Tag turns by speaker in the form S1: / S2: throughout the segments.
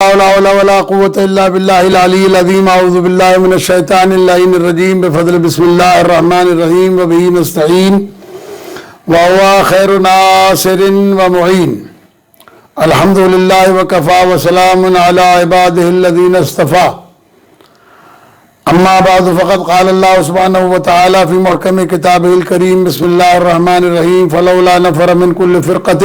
S1: لا حول ولا قوة إلا بالله العلي العظيم. أعوذ بالله من الشيطان اللعين الرجيم. بفضل بسم الله الرحمن الرحيم وبه نستعين وهو خير ناصر ومعين. الحمد لله وكفى وسلام على عباده الذين اصطفى. أما بعد فقد قال الله سبحانه وتعالى في محكم كتابه الكريم. بسم الله الرحمن الرحيم. فلولا نفر من كل فرقة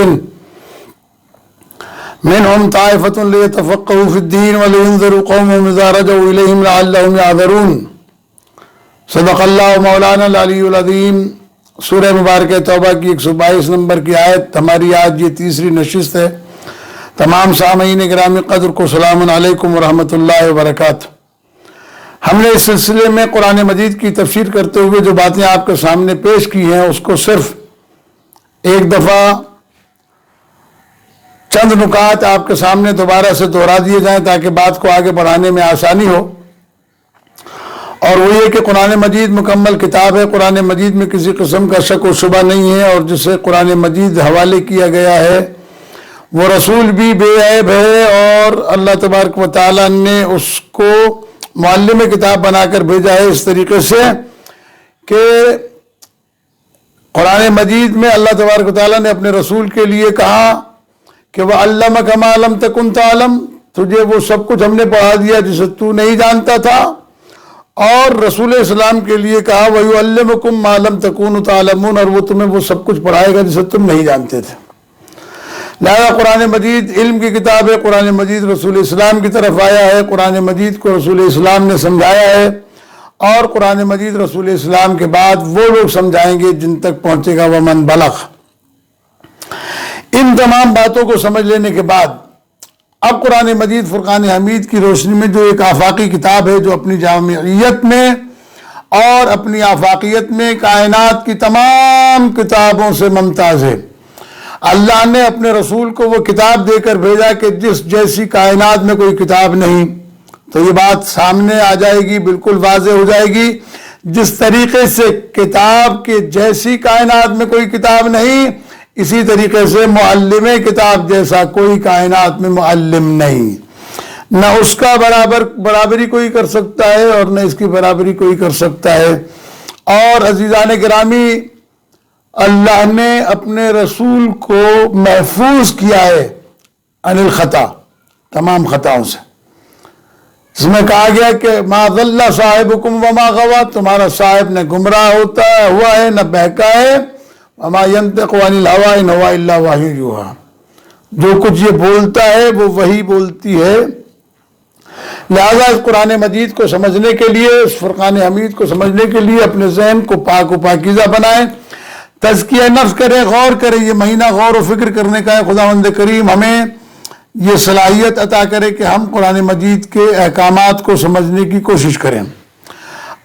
S1: منهم طائفة ليتفقهوا في الدين ولينذروا قومهم إذا رجعوا إليهم لعلهم يحذرون. صدق اللہ مولانا العلی العظیم. سورہ مبارک توبہ کی 122 نمبر کی آیت ہماری آج یہ تیسری نشست ہے. تمام سامعین گرامی قدر کو سلام علیکم ورحمۃ اللہ وبرکاتہ. ہم نے اس سلسلے میں قرآن مجید کی تفسیر کرتے ہوئے جو باتیں آپ کے سامنے پیش کی ہیں اس کو صرف ایک دفعہ چند نکات آپ کے سامنے دوبارہ سے دہرا دیے جائیں تاکہ بات کو آگے بڑھانے میں آسانی ہو. اور وہ یہ کہ قرآن مجید مکمل کتاب ہے. قرآن مجید میں کسی قسم کا شک و شبہ نہیں ہے، اور جسے قرآن مجید حوالے کیا گیا ہے وہ رسول بھی بے عیب ہے، اور اللہ تبارک و تعالیٰ نے اس کو معلم کتاب بنا کر بھیجا ہے اس طریقے سے کہ قرآن مجید میں اللہ تبارک و تعالیٰ نے اپنے رسول کے لیے کہا کہ وَعَلَّمَكَ مَا لَمْ تَكُنْ تَعْلَمْ، تجھے وہ سب کچھ ہم نے پڑھا دیا جسے تو نہیں جانتا تھا. اور رسول اسلام کے لیے کہا وَيُعَلِّمُكُمْ مَا لَمْ تَكُونُوا تَعْلَمُونَ، اور وہ تمہیں وہ سب کچھ پڑھائے گا جسے تم نہیں جانتے تھے. لہذا قرآن مجید علم کی کتاب ہے. قرآن مجید رسول اسلام کی طرف آیا ہے. قرآن مجید کو رسول اسلام نے سمجھایا ہے، اور قرآن مجید رسول اسلام کے بعد وہ لوگ سمجھائیں گے جن تک پہنچے گا وَمَنْ بَلَغَ. ان تمام باتوں کو سمجھ لینے کے بعد اب قرآن مجید فرقان حمید کی روشنی میں جو ایک آفاقی کتاب ہے جو اپنی جامعیت میں اور اپنی آفاقیت میں کائنات کی تمام کتابوں سے ممتاز ہے. اللہ نے اپنے رسول کو وہ کتاب دے کر بھیجا کہ جس جیسی کائنات میں کوئی کتاب نہیں. تو یہ بات سامنے آ جائے گی، بالکل واضح ہو جائے گی. جس طریقے سے کتاب کے جیسی کائنات میں کوئی کتاب نہیں، اسی طریقے سے معلم کتاب جیسا کوئی کائنات میں معلم نہیں. نہ اس کا برابری کوئی کر سکتا ہے اور نہ اس کی برابری کوئی کر سکتا ہے. اور عزیزان گرامی، اللہ نے اپنے رسول کو محفوظ کیا ہے عن الخطا، تمام خطاؤں سے. اس میں کہا گیا کہ ما ضل صاحبکم وما غوا، تمہارا صاحب نہ گمراہ ہوا ہے نہ بہکا ہے. وما ينطق عن الهوى ان هو الا وحی یوحی، جو کچھ یہ بولتا ہے وہ وہی بولتی ہے. لہذا اس قرآن مجید کو سمجھنے کے لیے، اس فرقان حمید کو سمجھنے کے لیے اپنے ذہن کو پاک و پاکیزہ بنائیں، تزکیہ نفس کریں، غور کریں. یہ مہینہ غور و فکر کرنے کا ہے. خداوند کریم ہمیں یہ صلاحیت عطا کرے کہ ہم قرآن مجید کے احکامات کو سمجھنے کی کوشش کریں.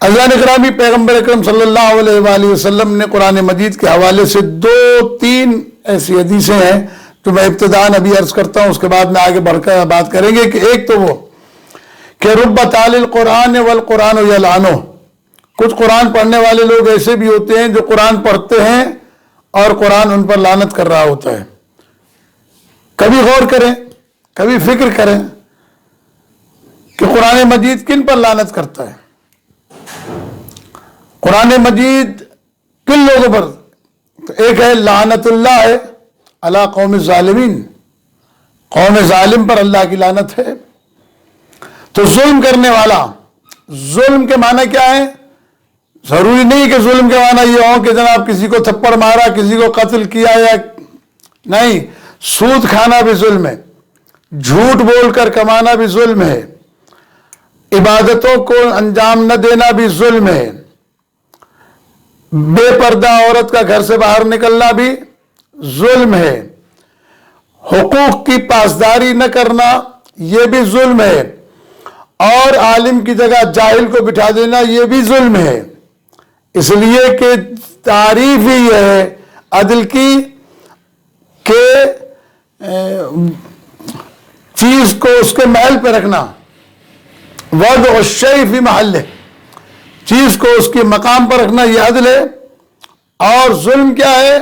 S1: عزیزان اکرامی، پیغمبر اکرم صلی اللہ علیہ وآلہ وسلم نے قرآن مجید کے حوالے سے 2-3 ایسی حدیثیں ہیں جو میں ابتداءً ابھی عرض کرتا ہوں، اس کے بعد میں آگے بڑھ کر بات کریں گے. کہ ایک تو وہ کہ رب تال القرآن والقرآن یلعنہ، کچھ قرآن پڑھنے والے لوگ ایسے بھی ہوتے ہیں جو قرآن پڑھتے ہیں اور قرآن ان پر لعنت کر رہا ہوتا ہے. کبھی غور کریں، کبھی فکر کریں کہ قرآن مجید کن پر لعنت کرتا ہے. قرآن مجید کن لوگوں پر؟ تو ایک ہے لعنت اللہ ہے علی قوم الظالمین، قوم ظالم پر اللہ کی لعنت ہے. تو ظلم کرنے والا، ظلم کے معنی کیا ہے؟ ضروری نہیں کہ ظلم کے معنی یہ ہو کہ جناب کسی کو تھپڑ مارا، کسی کو قتل کیا، یا نہیں. سود کھانا بھی ظلم ہے، جھوٹ بول کر کمانا بھی ظلم ہے، عبادتوں کو انجام نہ دینا بھی ظلم ہے، بے پردہ عورت کا گھر سے باہر نکلنا بھی ظلم ہے، حقوق کی پاسداری نہ کرنا یہ بھی ظلم ہے، اور عالم کی جگہ جاہل کو بٹھا دینا یہ بھی ظلم ہے. اس لیے کہ تعریف ہی یہ ہے عدل کی کہ چیز کو اس کے محل پہ رکھنا، وضع الشیء فی محلہ، چیز کو اس کے مقام پر رکھنا یہ عدل ہے. اور ظلم کیا ہے؟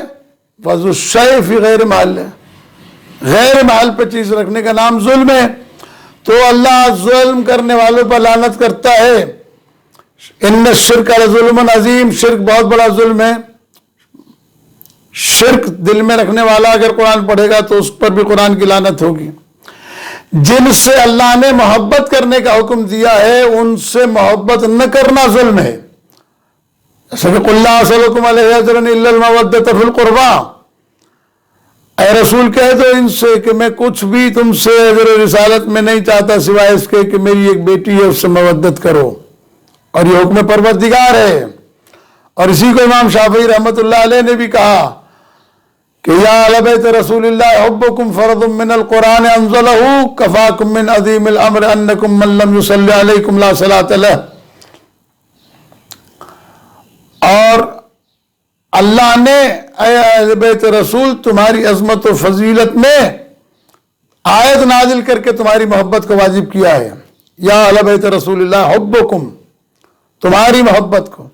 S1: وضع الشیء فی غیر محلہ، غیر محل پہ چیز رکھنے کا نام ظلم ہے. تو اللہ ظلم کرنے والوں پر لعنت کرتا ہے۔ ان الشرک لظلم عظیم، شرک بہت بڑا ظلم ہے۔ شرک دل میں رکھنے والا اگر قرآن پڑھے گا تو اس پر بھی قرآن کی لعنت ہوگی۔ جن سے اللہ نے محبت کرنے کا حکم دیا ہے ان سے محبت نہ کرنا ظلم ہے۔ قُلْ لَا أَسْأَلُكُمْ عَلَيْهِ أَجْرًا إِلَّا الْمَوَدَّةَ فِي الْقُرْبَىٰ، اے رسول کہہ دو ان سے کہ میں کچھ بھی تم سے اجر رسالت میں نہیں چاہتا سوائے اس کے کہ میری ایک بیٹی ہے اس سے مودت کرو، اور یہ حکم پروردگار ہے۔ اور اسی کو امام شافعی رحمۃ اللہ علیہ نے بھی کہا کہ یا اہل بیت رسول اللہ حبکم فرض من القرآن انزلہ کفاکم من عظیم الامر انکم من لم یصلی علیکم لا صلاۃ لہ۔ اور اللہ نے اے اہل بیت رسول تمہاری عظمت و فضیلت میں آیت نازل کر کے تمہاری محبت کو واجب کیا ہے۔ یا اہل بیت رسول اللہ حبکم، تمہاری محبت کو،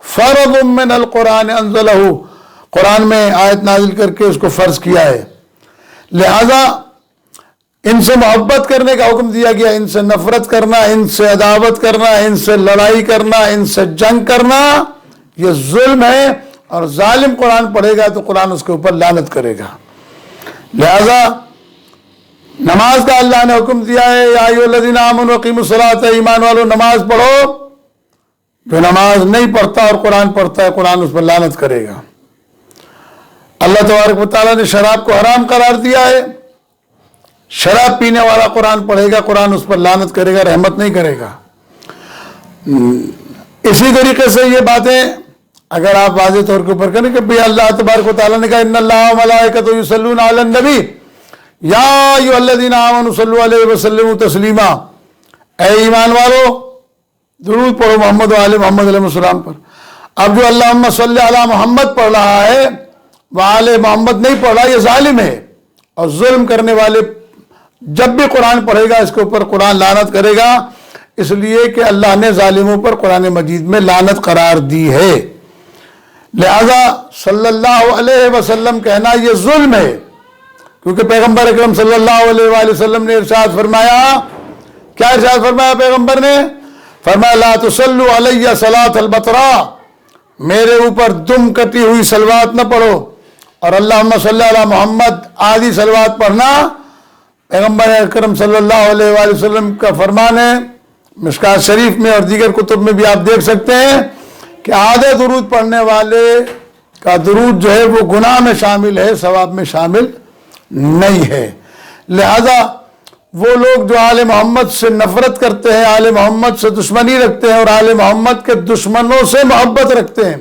S1: فرض من القرآن انزلہ، قرآن میں آیت نازل کر کے اس کو فرض کیا ہے، لہذا ان سے محبت کرنے کا حکم دیا گیا۔ ان سے نفرت کرنا، ان سے عداوت کرنا، ان سے لڑائی کرنا، ان سے جنگ کرنا یہ ظلم ہے، اور ظالم قرآن پڑھے گا تو قرآن اس کے اوپر لعنت کرے گا۔ لہذا نماز کا اللہ نے حکم دیا ہے یا ایھا الذین آمنوا اقیموا الصلاۃ، ایمان والو نماز پڑھو۔ جو نماز نہیں پڑھتا اور قرآن پڑھتا ہے قرآن اس پر لعنت کرے گا۔ اللہ تبارک و تعالیٰ نے شراب کو حرام قرار دیا ہے، شراب پینے والا قرآن پڑھے گا قرآن اس پر لعنت کرے گا، رحمت نہیں کرے گا۔ اسی طریقے سے یہ باتیں اگر آپ واضح طور کے اوپر کریں کہ بھئی اللہ تبارک و تعالیٰ نے کہا ان اللہ و ملائکتہ یصلون علی النبی یا ایھا الذین آمنوا صلوا علیہ وسلموا تسلیما، اے ایمان والو درود پڑھو محمد و آل محمد علیہ السلام پر۔ اب جو اللہم صلی علی محمد پڑھ رہا ہے وہ آل محمد نہیں پڑھ رہا، یہ ظالم ہے، اور ظلم کرنے والے جب بھی قرآن پڑھے گا اس کے اوپر قرآن لعنت کرے گا، اس لیے کہ اللہ نے ظالموں پر قرآن مجید میں لعنت قرار دی ہے۔ لہذا صلی اللہ علیہ وسلم کہنا یہ ظلم ہے، کیونکہ پیغمبر اکرم صلی اللہ علیہ وآلہ وسلم نے ارشاد فرمایا، کیا ارشاد فرمایا پیغمبر نے؟ فرمایا لا تصلوا علی صلاۃ البطراء، میرے اوپر دم کٹی ہوئی صلوات نہ پڑھو، اور اللہم صلی علی محمد آدھی صلوات پڑھنا پیغمبر اکرم صلی اللہ علیہ وآلہ وسلم کا فرمان ہے۔ مشکوٰۃ شریف میں اور دیگر کتب میں بھی آپ دیکھ سکتے ہیں کہ آدھے درود پڑھنے والے کا درود جو ہے وہ گناہ میں شامل ہے، ثواب میں شامل نہیں ہے۔ لہذا وہ لوگ جو آل محمد سے نفرت کرتے ہیں، آل محمد سے دشمنی رکھتے ہیں اور آل محمد کے دشمنوں سے محبت رکھتے ہیں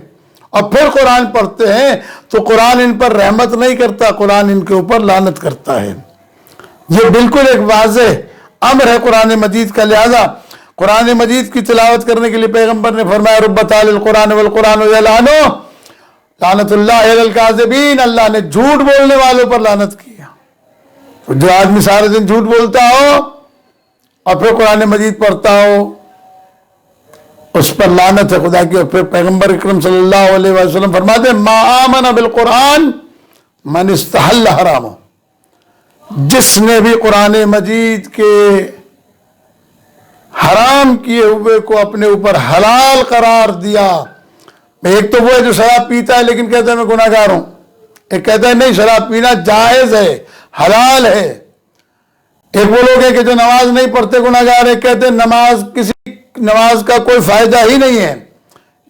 S1: اور پھر قرآن پڑھتے ہیں تو قرآن ان پر رحمت نہیں کرتا، قرآن ان کے اوپر لعنت کرتا ہے۔ یہ بالکل ایک واضح امر ہے قرآن مجید کا۔ لہذا قرآن مجید کی تلاوت کرنے کے لیے پیغمبر نے فرمایا رب تال القرآن والقرآن یلعنہ لعنت اللہ علی الکاذبین، اللہ نے جھوٹ بولنے والوں پر لعنت کیا۔ جو آدمی سارے دن جھوٹ بولتا ہو اور پھر قرآن مجید پڑھتا ہو اس پر لعنت ہے خدا کی۔ اور پھر پیغمبر اکرم صلی اللہ علیہ وسلم فرماتے ہیں ما آمن بالقرآن من استحل حرامہ، جس نے بھی قرآن مجید کے حرام کیے ہوئے کو اپنے اوپر حلال قرار دیا۔ ایک تو وہ ہے جو شراب پیتا ہے لیکن کہتا ہے میں گناہ گار ہوں، ایک کہتا ہے نہیں شراب پینا جائز ہے، حلال ہے۔ ایک وہ لوگ ہیں کہ جو نماز نہیں پڑھتے گناہ گار ہے، کہتے ہیں نماز کا کوئی فائدہ ہی نہیں ہے،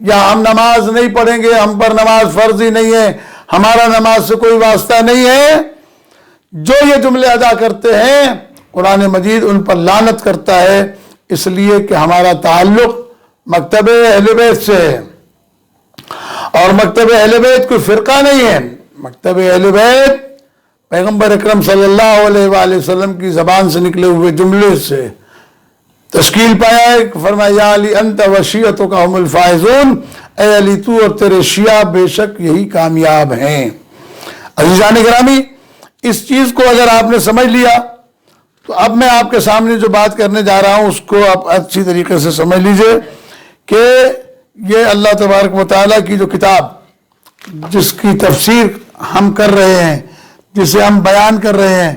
S1: یا ہم نماز نہیں پڑھیں گے، ہم پر نماز فرض ہی نہیں ہے، ہمارا نماز سے کوئی واسطہ نہیں ہے۔ جو یہ جملے ادا کرتے ہیں قرآن مجید ان پر لعنت کرتا ہے، اس لیے کہ ہمارا تعلق مکتب اہل بیت سے ہے، اور مکتب اہل بیت کوئی فرقہ نہیں ہے۔ مکتب اہل بیت پیغمبر اکرم صلی اللہ علیہ وآلہ وسلم کی زبان سے نکلے ہوئے جملے سے تشکیل پایا ہے۔ فرمایا یا علی انت و شیعتک ہم الفائزون، اے علی تو اور تیرے شیعہ بے شک یہی کامیاب ہیں۔ عزیزان گرامی، اس چیز کو اگر آپ نے سمجھ لیا تو اب میں آپ کے سامنے جو بات کرنے جا رہا ہوں اس کو آپ اچھی طریقے سے سمجھ لیجئے کہ یہ اللہ تبارک و تعالیٰ کی جو کتاب جس کی تفسیر ہم کر رہے ہیں، جسے ہم بیان کر رہے ہیں،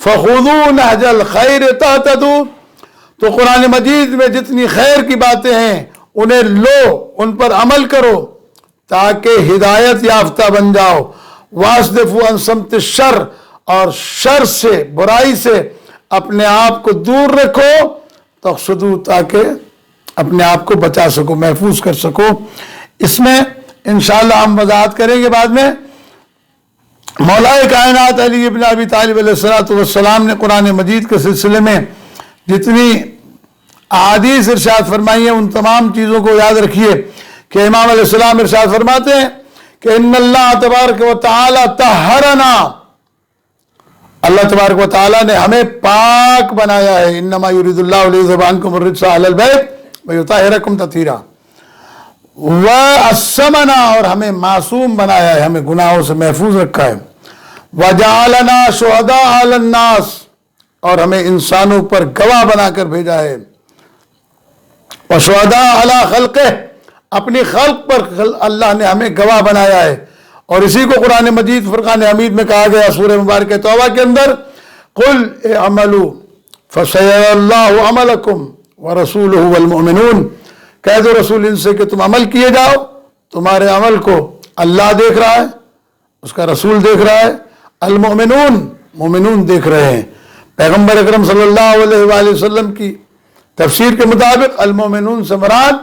S1: فخذوا نهج الخیر تهتدوا، تو قرآن مجید میں جتنی خیر کی باتیں ہیں انہیں لو، ان پر عمل کرو تاکہ ہدایت یافتہ بن جاؤ۔ وَاصْدِفُوا عَنْ سَمْتِ الشَّرِّ، اور شر سے، برائی سے اپنے آپ کو دور رکھو، تقصدوا، تاکہ اپنے آپ کو بچا سکو، محفوظ کر سکو۔ اس میں انشاءاللہ ہم وضاحت کریں گے بعد میں۔ مولا کائنات علی ابن ابی طالب علیہ السلام نے قرآن مجید کے سلسلے میں جتنی احادیث ارشاد فرمائی ہیں ان تمام چیزوں کو یاد رکھیے کہ امام علیہ السلام ارشاد فرماتے ہیں کہ ان اللہ تبارک و تعالی طہرنا، اللہ تبارک و تعالی نے ہمیں پاک بنایا ہے۔ انما یرید اللہ لیذهب عنکم الرجس اہل البیت ویطہرکم تطہیرا، وَأَسَّمَنَا، اور ہمیں معصوم بنایا ہے، ہمیں گناہوں سے محفوظ رکھا ہے۔ وَجَعَلَنَا شُهَدَاءَ عَلَى النَّاسِ، اور ہمیں انسانوں پر گواہ بنا کر بھیجا ہے۔ وَشُهَدَاءَ عَلَى خَلْقِهِ، اپنی خلق پر اللہ نے ہمیں گواہ بنایا ہے۔ اور اسی کو قرآن مجید فرقان حمید میں کہا گیا سورہ مبارکہ توبہ کے اندر، قُلْ اعْمَلُوا فَسَيَرَى اللَّهُ عَمَلَكُمْ وَرَسُولُهُ وَالْمُؤْمِنُونَ، کہہ دو رسول ان سے کہ تم عمل کیے جاؤ، تمہارے عمل کو اللہ دیکھ رہا ہے، اس کا رسول دیکھ رہا ہے، المؤمنون، مومنون دیکھ رہے ہیں۔ پیغمبر اکرم صلی اللہ علیہ وآلہ وسلم کی تفسیر کے مطابق المؤمنون سے مراد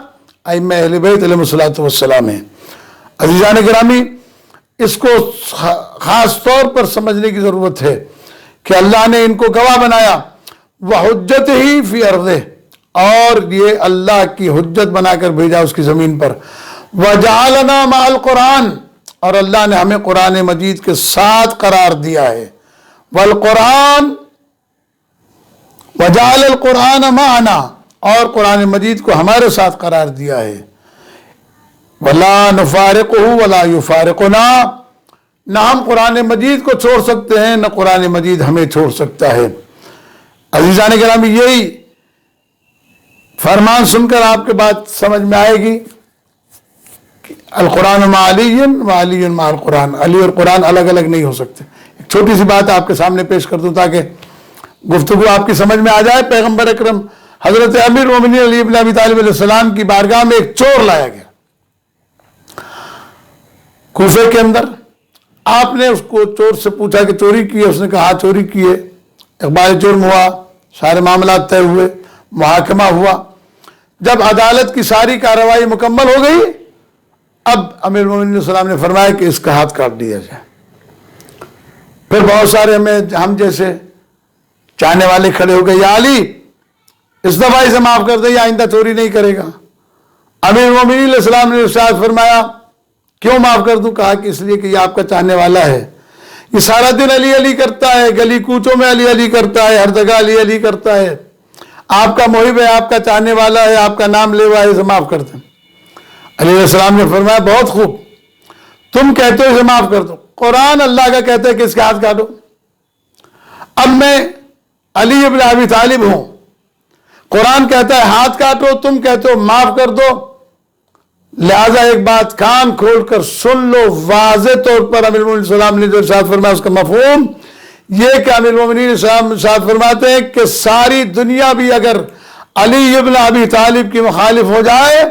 S1: ائمہ اہل بیت علیہ الصلوۃ والسلام ہیں۔ عزیزان گرامی، اس کو خاص طور پر سمجھنے کی ضرورت ہے کہ اللہ نے ان کو گواہ بنایا، وحجتہ فی ارضہ، اور یہ اللہ کی حجت بنا کر بھیجا اس کی زمین پر۔ وَجَعَلَنَا مَعَ الْقُرْآنِ، اور اللہ نے ہمیں قرآن مجید کے ساتھ قرار دیا ہے۔ وَالْقُرْآنِ وَجَعَلَ الْقُرْآنَ مَعَنَا، اور قرآن مجید کو ہمارے ساتھ قرار دیا ہے۔ وَلَا نُفَارِقُهُ وَلَا يُفَارِقُنَا، نہ ہم قرآن مجید کو چھوڑ سکتے ہیں، نہ قرآن مجید ہمیں چھوڑ سکتا ہے۔ عزیزان گرامی، یہی فرمان سن کر آپ کے بات سمجھ میں آئے گی کہ القرآن مع علی وعلی مع القرآن، علی اور قرآن الگ الگ نہیں ہو سکتے۔ ایک چھوٹی سی بات آپ کے سامنے پیش کر دوں تاکہ گفتگو آپ کی سمجھ میں آ جائے۔ پیغمبر اکرم حضرت امیر المومنین علی ابن ابی طالب علیہ السلام کی بارگاہ میں ایک چور لایا گیا کوفے کے اندر۔ آپ نے اس کو چور سے پوچھا کہ چوری کی ہے؟ اس نے کہا ہاں چوری کی ہے۔ اخبار جرم ہوا، سارے معاملات طے ہوئے، محاکمہ ہوا۔ جب عدالت کی ساری کارروائی مکمل ہو گئی، اب امیر المومنین علیہ السلام نے فرمایا کہ اس کا ہاتھ کاٹ دیا جائے۔ پھر بہت سارے ہم جیسے چاہنے والے کھڑے ہو گئے، یا علی اس دفعہ اسے معاف کر دے، یا آئندہ چوری نہیں کرے گا۔ امیر المومنین علیہ السلام نے ارشاد فرمایا کیوں معاف کر دوں؟ کہا کہ اس لیے کہ یہ آپ کا چاہنے والا ہے، یہ سارا دن علی علی کرتا ہے، گلی کوچوں میں علی علی کرتا ہے، ہر جگہ علی علی کرتا ہے، آپ کا محب ہے، آپ کا چاہنے والا ہے، آپ کا نام لیوا ہے، اسے معاف کر دیں۔ علی علیہ السلام نے فرمایا بہت خوب، تم کہتے ہو اسے معاف کر دو، قرآن اللہ کا کہتا ہے کہ اس کے ہاتھ کاٹو۔ اب میں علی ابن ابی طالب ہوں، قرآن کہتا ہے ہاتھ کاٹو، تم کہتے ہو معاف کر دو، لہذا ایک بات کان کھول کر سن لو۔ واضح طور پر امیر المومنین علیہ السلام نے جو ارشاد فرمایا اس کا مفہوم یہ کہ امیر المومنین علیہ السلام ارشاد فرماتے ہیں کہ ساری دنیا بھی اگر علی ابن ابی طالب کی مخالف ہو جائے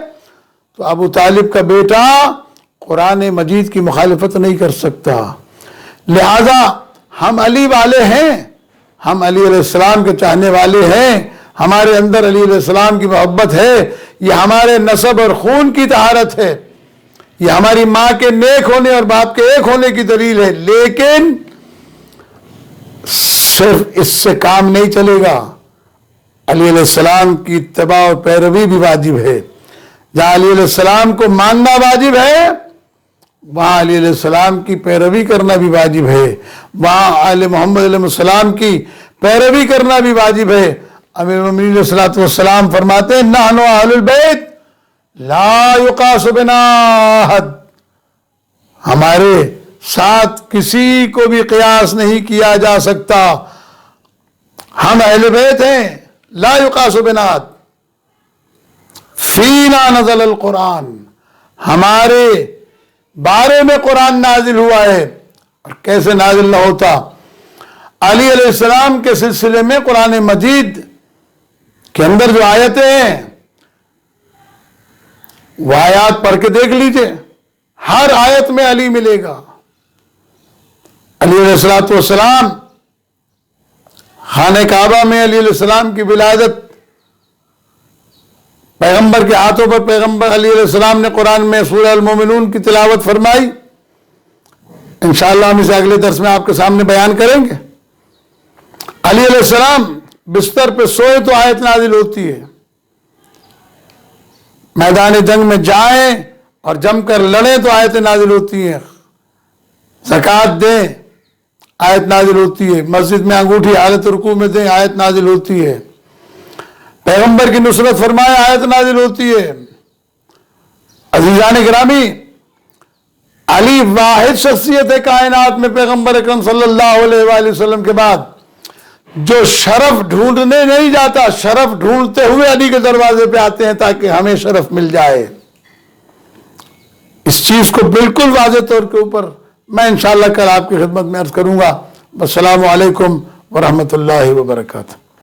S1: تو ابو طالب کا بیٹا قرآن مجید کی مخالفت نہیں کر سکتا۔ لہذا ہم علی والے ہیں، ہم علی علیہ السلام کے چاہنے والے ہیں، ہمارے اندر علی علیہ السلام کی محبت ہے، یہ ہمارے نسب اور خون کی طہارت ہے، یہ ہماری ماں کے نیک ہونے اور باپ کے ایک ہونے کی دلیل ہے۔ لیکن صرف اس سے کام نہیں چلے گا، علی علیہ السلام کی اتباع اور پیروی بھی واجب ہے۔ جہاں علی علیہ السلام کو ماننا واجب ہے وہاں علی علیہ السلام کی پیروی کرنا بھی واجب ہے، وہاں آل محمد علیہ السلام کی پیروی کرنا بھی واجب ہے۔ امیر المومنین علیہ الصلوۃ والسلام فرماتے ہیں نحن اہل البیت لا یقاس بنا احد، ہمارے ساتھ کسی کو بھی قیاس نہیں کیا جا سکتا، ہم اہل بیت ہیں، لا یقاس بنا احد۔ فینا نزل القرآن، ہمارے بارے میں قرآن نازل ہوا ہے، اور کیسے نازل نہ ہوتا۔ علی علیہ السلام کے سلسلے میں قرآن مجید کے اندر جو آیتیں ہیں وہ آیات پڑھ کے دیکھ لیجئے، ہر آیت میں علی ملے گا۔ علی علیہ السلام خانہ کعبہ میں علی علیہ السلام کی ولادت پیغمبر کے ہاتھوں پر پیغمبر علی علیہ السلام نے قرآن میں سورہ المومنون کی تلاوت فرمائی، انشاءاللہ ہم اسے اگلے درس میں آپ کے سامنے بیان کریں گے۔ علی علیہ السلام بستر پہ سوئے تو آیت نازل ہوتی ہے، میدان جنگ میں جائیں اور جم کر لڑیں تو آیت نازل ہوتی ہیں، زکوٰۃ دیں آیت نازل ہوتی ہے، مسجد میں انگوٹھی حالت رکوع میں دیں آیت نازل ہوتی ہے، پیغمبر کی نصرت فرمائے آیت نازل ہوتی ہے۔ عزیزان گرامی، علی واحد شخصیت ہے کائنات میں پیغمبر اکرم صلی اللہ علیہ وآلہ وسلم کے بعد جو شرف ڈھونڈنے نہیں جاتا، شرف ڈھونڈتے ہوئے علی کے دروازے پہ آتے ہیں تاکہ ہمیں شرف مل جائے۔ اس چیز کو بالکل واضح طور کے اوپر میں انشاءاللہ کل آپ کی خدمت میں عرض کروں گا۔ السلام علیکم ورحمۃ اللہ وبرکاتہ۔